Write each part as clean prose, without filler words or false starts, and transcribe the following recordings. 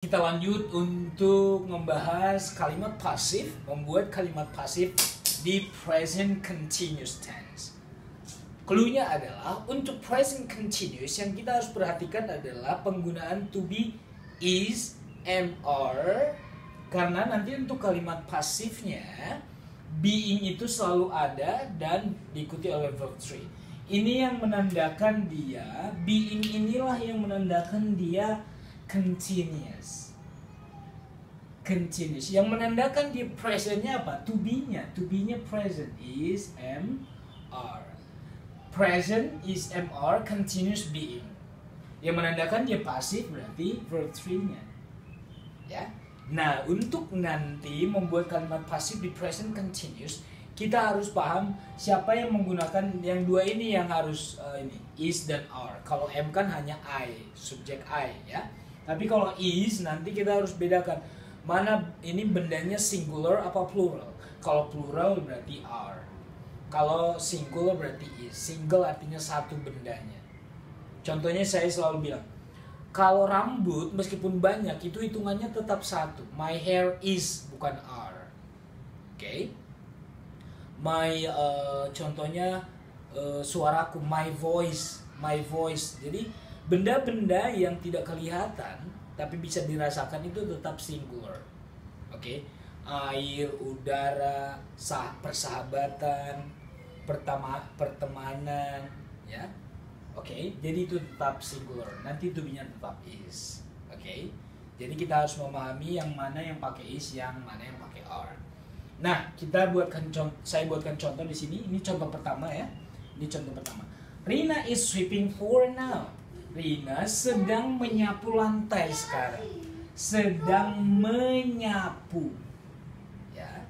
Kita lanjut untuk membahas kalimat pasif, membuat kalimat pasif di present continuous tense. Cluenya adalah untuk present continuous yang kita harus perhatikan adalah penggunaan to be, is, am, are. Karena nanti untuk kalimat pasifnya being itu selalu ada dan diikuti oleh verb 3. Ini yang menandakan dia, being inilah yang menandakan dia continuous. Continuous. Yang menandakan di presentnya apa? To be-nya. To be-nya present is am, are. Present is am, are, continuous being. Yang menandakan dia pasif berarti verb 3-nya. Ya. Nah, untuk nanti membuat kalimat pasif di present continuous, kita harus paham siapa yang menggunakan yang dua ini yang harus ini is dan are. Kalau am kan hanya I, subjek I ya. Tapi kalau is nanti kita harus bedakan mana ini bendanya singular apa plural. Kalau plural berarti are. Kalau singular berarti is. Single artinya satu bendanya. Contohnya saya selalu bilang, kalau rambut meskipun banyak itu hitungannya tetap satu. My hair is bukan are. Oke. My contohnya suaraku, my voice. Jadi benda-benda yang tidak kelihatan tapi bisa dirasakan itu tetap singular. Oke. Air, udara, persahabatan, pertemanan, ya. Oke, jadi itu tetap singular. Nanti to be-nya tetap is. Oke. Jadi kita harus memahami yang mana yang pakai is, yang mana yang pakai are. Nah, saya buatkan contoh di sini. Ini contoh pertama ya. Ini contoh pertama. Rina is sweeping floor now. Rina sedang menyapu lantai sekarang. Sedang menyapu. Ya.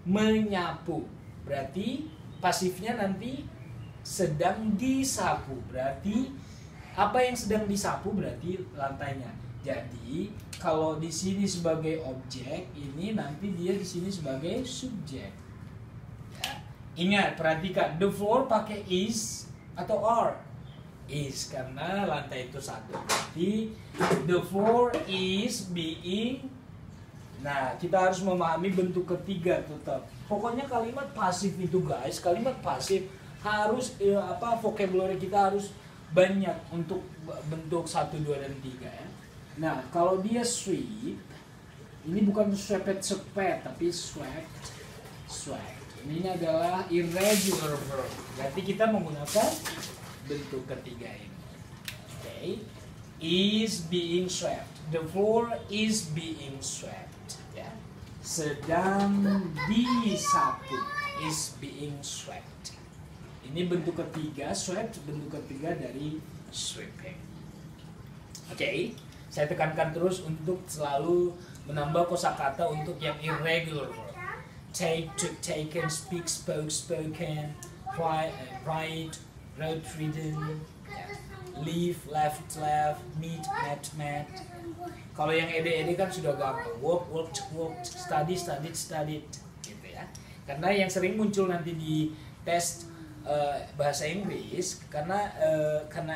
Menyapu. Berarti pasifnya nanti sedang disapu. Berarti apa yang sedang disapu berarti lantainya. Jadi kalau di sini sebagai objek, ini nanti dia di sini sebagai subjek. Ya. Ingat, perhatikan, the floor pakai is atau are. Is karena lantai itu satu. Berarti the floor is being. Nah, kita harus memahami bentuk ketiga tetap. Pokoknya kalimat pasif itu guys, kalimat pasif harus vocabulary kita harus banyak untuk bentuk 1, 2, dan 3 ya. Nah, kalau dia sweep, ini bukan swept, tapi swept. Ini adalah irregular verb. Berarti kita menggunakan bentuk ketiga ini. Oke. Is being swept. The floor is being swept. Ya. Sedang disapu. Is being swept. Ini bentuk ketiga, swept, bentuk ketiga dari sweeping. Oke. Saya tekankan terus untuk selalu menambah kosakata untuk yang irregular verb. Take, took, taken, speak, spoke, spoken, write, wrote, written, leave, left, meet, met. Kalau yang ed kan sudah gampang. Worked, studied, gitu ya. Karena yang sering muncul nanti di tes bahasa Inggris, karena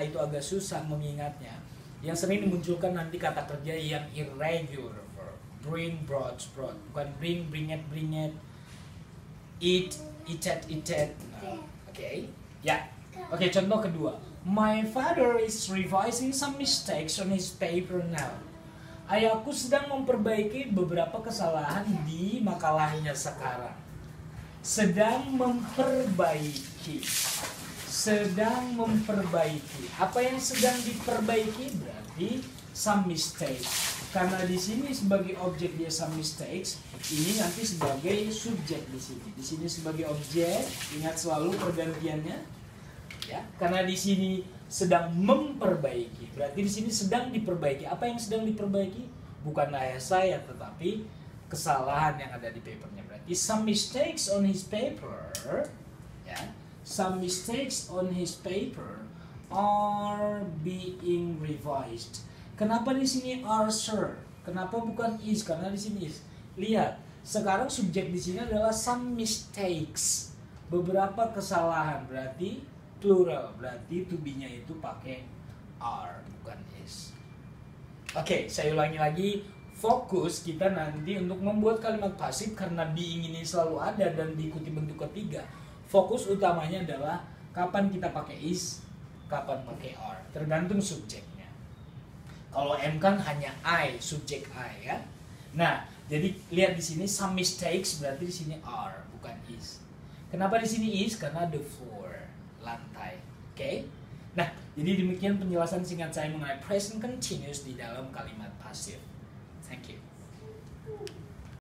itu agak susah mengingatnya. Yang sering dimunculkan nanti kata kerja yang irregular verb. Bring, brought. Bukan bring, bring it. Eat, eated. Oke. Ya. Oke, contoh kedua. My father is revising some mistakes on his paper now. Ayahku sedang memperbaiki beberapa kesalahan di makalahnya sekarang. Sedang memperbaiki. Apa yang sedang diperbaiki berarti some mistakes. Karena di sini sebagai objek dia some mistakes, ini nanti sebagai subjek di sini. Di sini sebagai objek, ingat selalu pergantiannya. Ya, karena di sini sedang memperbaiki. Berarti di sini sedang diperbaiki. Apa yang sedang diperbaiki? Bukan ayah saya, tetapi kesalahan yang ada di papernya. Berarti some mistakes on his paper, ya. Some mistakes on his paper are being revised. Kenapa di sini are, sir? Kenapa bukan is? Karena di sini is. Lihat, sekarang subjek di sini adalah some mistakes. Beberapa kesalahan, berarti plural. Berarti to be-nya itu pakai are, bukan is. Oke, saya ulangi lagi. Fokus kita nanti untuk membuat kalimat pasif karena be ini selalu ada dan diikuti bentuk ketiga. Fokus utamanya adalah kapan kita pakai is, kapan pakai are. Tergantung subjeknya. Kalau am kan hanya I, subjek I ya. Nah, jadi lihat di sini some mistakes berarti di sini are bukan is. Kenapa di sini is? Karena the floor, lantai. Oke? Nah, jadi demikian penjelasan singkat saya mengenai present continuous di dalam kalimat pasif. Thank you.